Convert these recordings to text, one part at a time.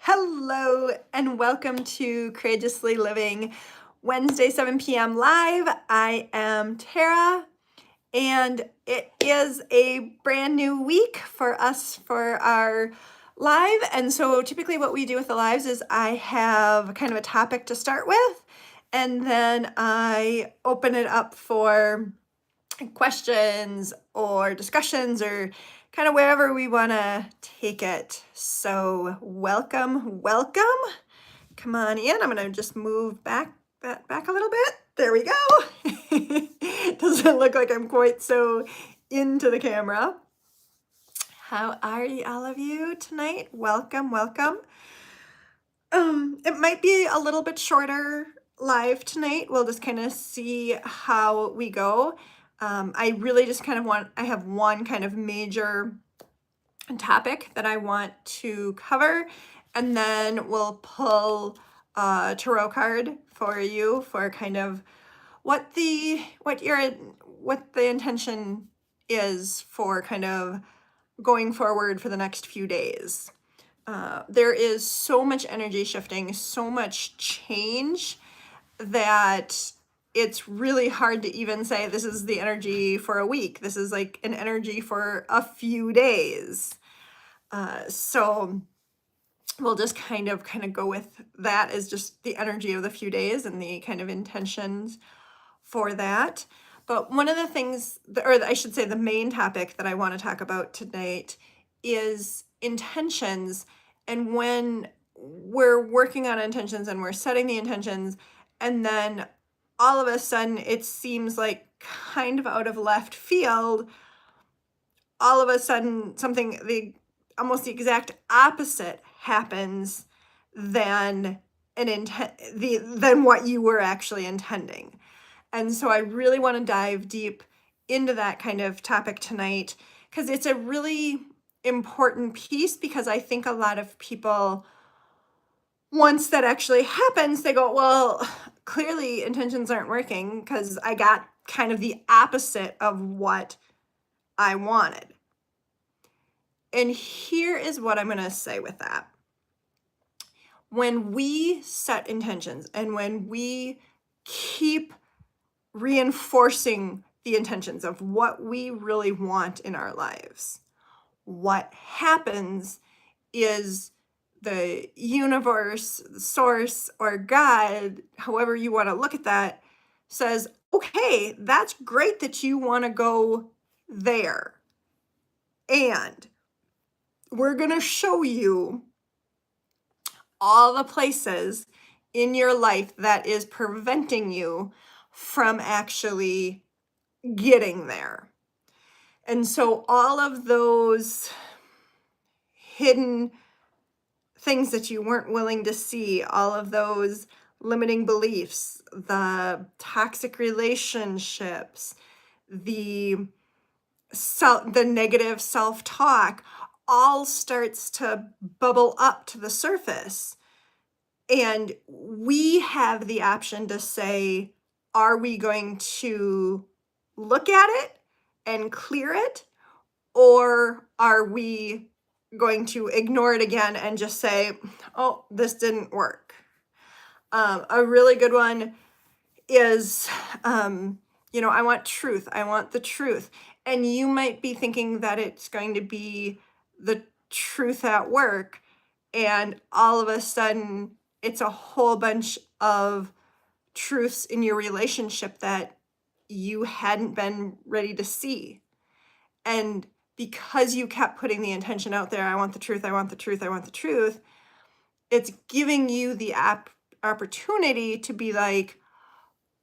Hello and welcome to Courageously Living Wednesday 7 p.m. live. I am Tara and it is a brand new week for us for our live. And so typically what we do with the lives is I have kind of a topic to start with and then I open it up for questions or discussions or kind of wherever we want to take it. So welcome. Come on in. I'm going to just move back a little bit. There we go. Doesn't look like I'm quite so into the camera. How are you, all of you tonight? Welcome. It might be a little bit shorter live tonight. We'll just kind of see how we go. I really just kind of I have one kind of major topic that I want to cover, and then we'll pull a tarot card for you for kind of what the intention is for kind of going forward for the next few days. There is so much energy shifting, so much change that it's really hard to even say this is the energy for a week. This is like an energy for a few days. So we'll just kind of go with that as just the energy of the few days and the kind of intentions for that. But one of the things, or I should say the main topic that I want to talk about tonight is intentions. And when we're working on intentions and we're setting the intentions, and then all of a sudden it seems like kind of out of left field, all of a sudden almost the exact opposite happens than what you were actually intending. And so I really want to dive deep into that kind of topic tonight because it's a really important piece, because I think a lot of people, once that actually happens, they go, well, clearly intentions aren't working because I got kind of the opposite of what I wanted. And here is what I'm going to say with that. When we set intentions and when we keep reinforcing the intentions of what we really want in our lives, what happens is the universe, the source, or God, however you want to look at that, says, okay, that's great that you want to go there. And we're going to show you all the places in your life that is preventing you from actually getting there. And so all of those hidden things that you weren't willing to see, all of those limiting beliefs, the toxic relationships, the negative self-talk, all starts to bubble up to the surface. And we have the option to say, are we going to look at it and clear it? Or are we going to ignore it again and just say, oh, this didn't work? A really good one is, I want truth. I want the truth. And you might be thinking that it's going to be the truth at work. And all of a sudden, it's a whole bunch of truths in your relationship that you hadn't been ready to see. And because you kept putting the intention out there, I want the truth, I want the truth, I want the truth, it's giving you the opportunity to be like,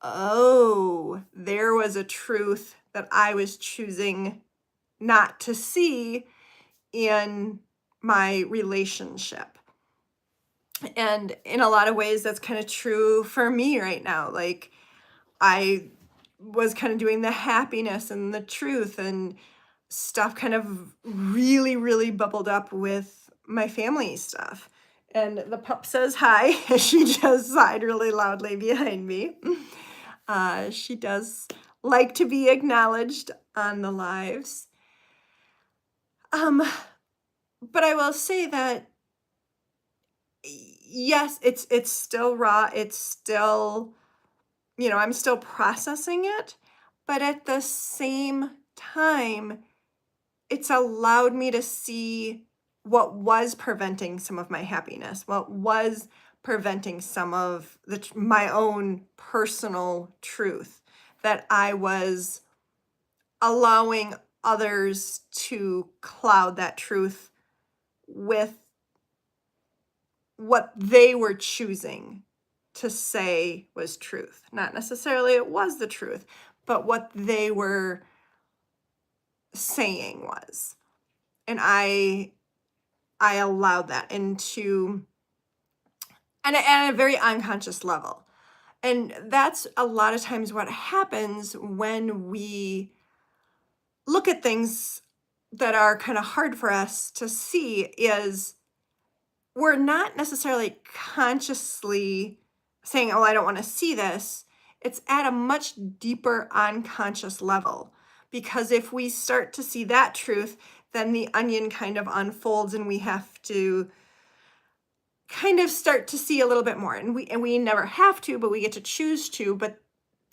oh, there was a truth that I was choosing not to see in my relationship. And in a lot of ways, that's kind of true for me right now. Like, I was kind of doing the happiness and the truth, and stuff kind of really, really bubbled up with my family stuff. And the pup says hi. She just sighed really loudly behind me. She does like to be acknowledged on the lives. But I will say that yes, it's still raw. It's still, I'm still processing it, but at the same time, it's allowed me to see what was preventing some of my happiness, what was preventing some of my own personal truth that I was allowing others to cloud that truth with what they were choosing to say was truth. Not necessarily it was the truth, but what they were saying was. And I allowed that into, and at a very unconscious level. And that's a lot of times what happens when we look at things that are kind of hard for us to see, is we're not necessarily consciously saying, oh, I don't want to see this. It's at a much deeper unconscious level. Because if we start to see that truth, then the onion kind of unfolds and we have to kind of start to see a little bit more. And we never have to, but we get to choose to. But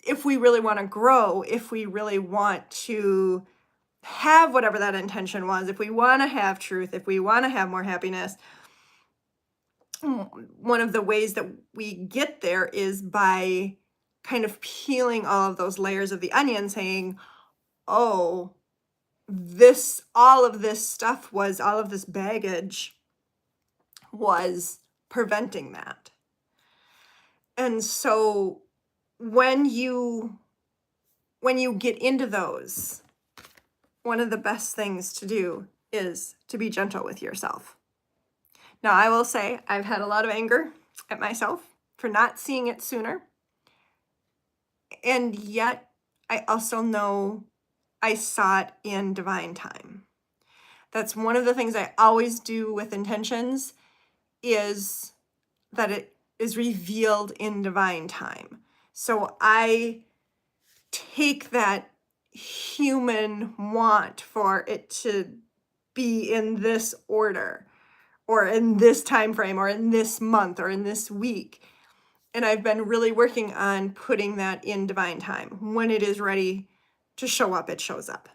if we really want to grow, if we really want to have whatever that intention was, if we want to have truth, if we want to have more happiness, one of the ways that we get there is by kind of peeling all of those layers of the onion, saying, oh, all of this baggage was preventing that. And so when you get into those, one of the best things to do is to be gentle with yourself. Now, I will say I've had a lot of anger at myself for not seeing it sooner. And yet I also know I saw it in divine time. That's one of the things I always do with intentions, is that it is revealed in divine time. So I take that human want for it to be in this order, or in this time frame, or in this month, or in this week. And I've been really working on putting that in divine time. When it is ready to show up, it shows up.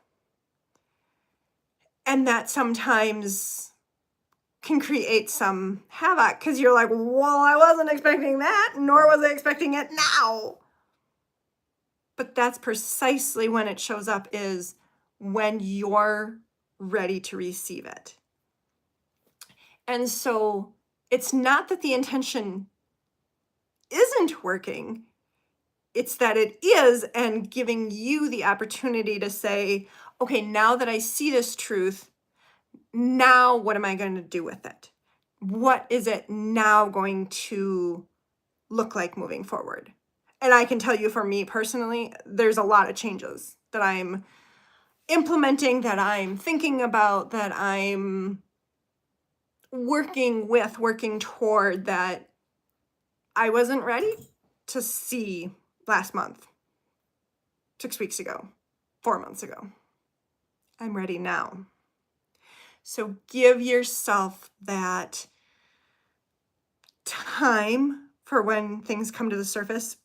And that sometimes can create some havoc, because you're like, well, I wasn't expecting that, nor was I expecting it now. But that's precisely when it shows up, is when you're ready to receive it. And so it's not that the intention isn't working, it's that it is, and giving you the opportunity to say, okay, now that I see this truth, now what am I going to do with it? What is it now going to look like moving forward? And I can tell you, for me personally, there's a lot of changes that I'm implementing, that I'm thinking about, that I'm working toward, that I wasn't ready to see last month, 6 weeks ago, 4 months ago. I'm ready now. So give yourself that time for when things come to the surface,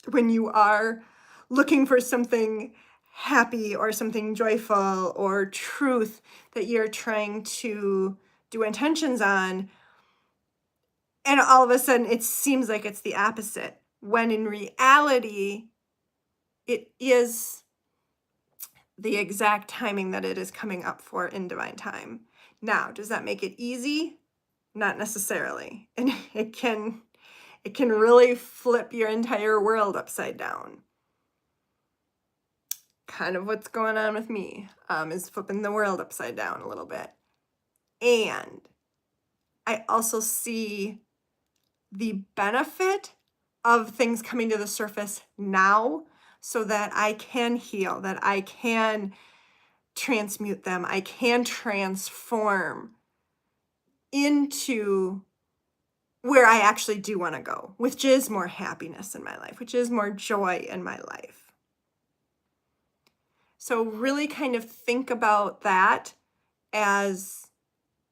when you are looking for something happy or something joyful or truth that you're trying to do intentions on, and all of a sudden it seems like it's the opposite, when in reality it is the exact timing that it is coming up for in divine time. Now, does that make it easy? Not necessarily. And it can really flip your entire world upside down. Kind of what's going on with me, is flipping the world upside down a little bit. And I also see the benefit of things coming to the surface now, so that I can heal, that I can transmute them, I can transform into where I actually do want to go, which is more happiness in my life, which is more joy in my life. So really kind of think about that as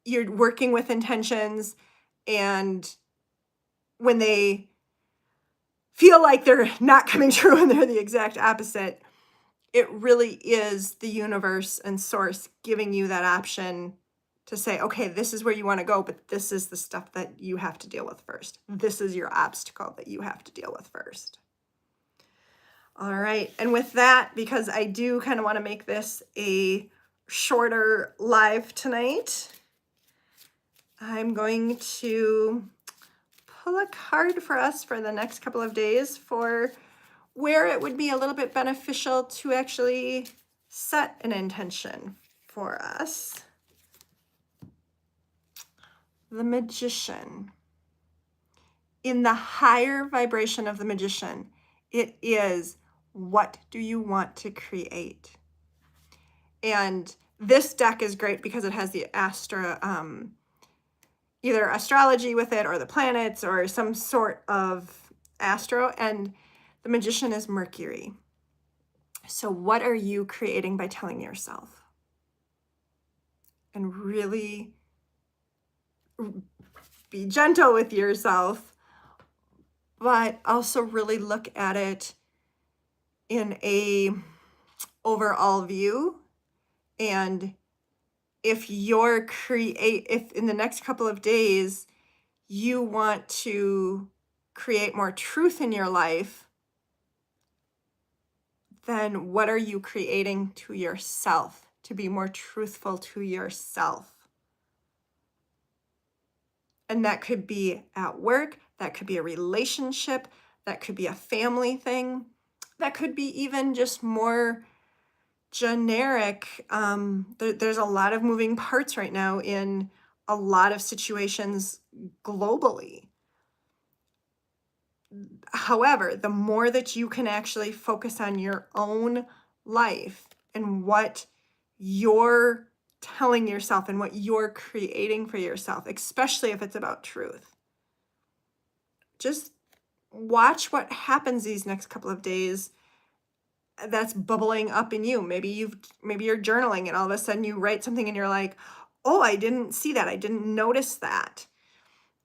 you're working with intentions, and when they feel like they're not coming true and they're the exact opposite, it really is the universe and source giving you that option to say, okay, this is where you want to go, but this is the stuff that you have to deal with first. This is your obstacle that you have to deal with first. All right, and with that, because I do kind of want to make this a shorter live tonight, I'm going to pull a card for us for the next couple of days for where it would be a little bit beneficial to actually set an intention for us. The Magician. In the higher vibration of the Magician, it is, what do you want to create? And this deck is great because it has the Astro, either astrology with it or the planets or some sort of Astro, and the Magician is Mercury. So what are you creating by telling yourself? And really be gentle with yourself, but also really look at it in a overall view. And if if in the next couple of days you want to create more truth in your life, then what are you creating to yourself to be more truthful to yourself? And that could be at work, that could be a relationship, that could be a family thing, that could be even just more generic. There's a lot of moving parts right now in a lot of situations globally. However, the more that you can actually focus on your own life and what you're telling yourself and what you're creating for yourself, especially if it's about truth, just watch what happens these next couple of days that's bubbling up in you. Maybe you're journaling and all of a sudden you write something and you're like, oh, I didn't see that. I didn't notice that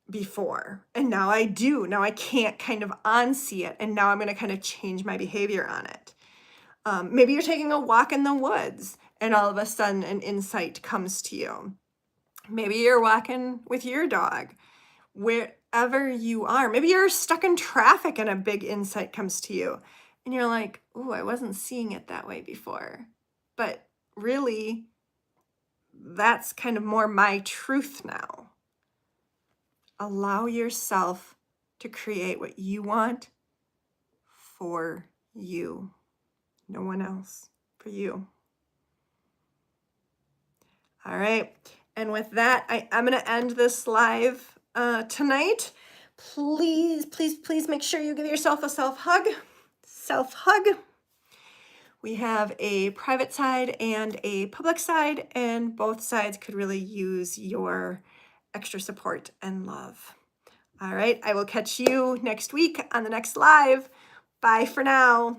before. And now I do. Now I can't kind of unsee it. And now I'm going to kind of change my behavior on it. Maybe you're taking a walk in the woods and all of a sudden an insight comes to you. Maybe you're walking with your dog. Wherever you are, maybe you're stuck in traffic and a big insight comes to you. And you're like, oh, I wasn't seeing it that way before. But really, that's kind of more my truth now. Allow yourself to create what you want for you. No one else, for you. All right. And with that, I'm going to end this live tonight. Please, please, please make sure you give yourself a self-hug. Self-hug. We have a private side and a public side, and both sides could really use your extra support and love. All right, I will catch you next week on the next live. Bye for now.